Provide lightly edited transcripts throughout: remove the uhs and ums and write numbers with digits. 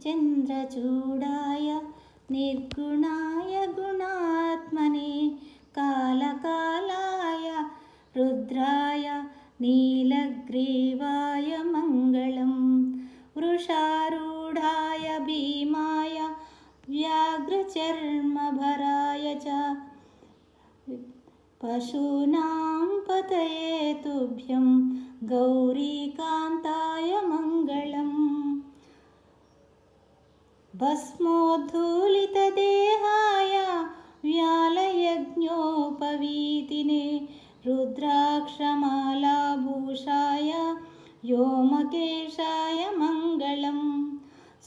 चन्द्रचूडाय निर्गुणाय गुणात्मने कालकालाय रुद्राय नीलग्रीवाय मङ्गलं वृषारूढाय भीमाय व्याघ्रचर्मभराय च पशूनां पतये तुभ्यं गौरीकान्ताय मङ्गलम् भस्मोद्धूलितदेहाय व्यालयज्ञोपवीतिने रुद्राक्षमालाभूषाय व्योमकेशाय मङ्गलं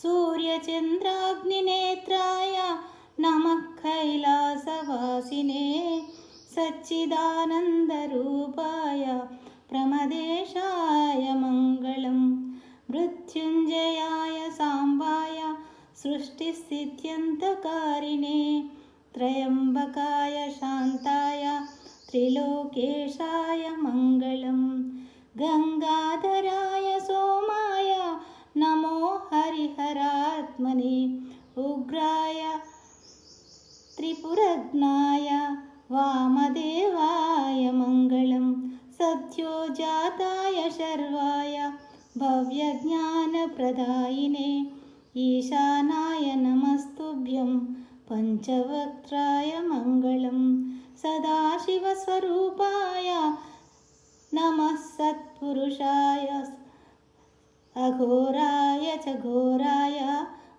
सूर्यचन्द्राग्निनेत्राय नमः कैलासवासिने सच्चिदानन्दरूपाय प्रमदेशाय मङ्गलं मृत्युञ्जयाय साम्बाय सृष्टिस्थित्यन्तकारिणे त्र्यम्बकाय शान्ताय त्रिलोकेशाय मङ्गलं गङ्गाधराय सोमाय नमो हरिहरात्मने उग्राय त्रिपुरग्नाय वामदेवाय मङ्गलं सद्योजाताय शर्वाय भव्यज्ञानप्रदायिने ईशानाय नमस्तुभ्यं पञ्चवक्त्राय मङ्गलं सदाशिवस्वरूपाय नमः सत्पुरुषाय अघोराय च घोराय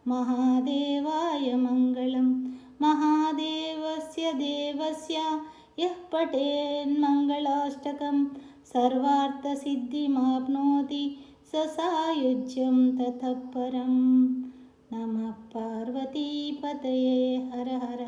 महादेवाय मङ्गलं महादेवस्य देवस्य यः पठेन्मङ्गलाष्टकं सर्वार्थसिद्धिमाप्नोति स सायुज्यं ततः परं नमः पार्वतीपतये हर हर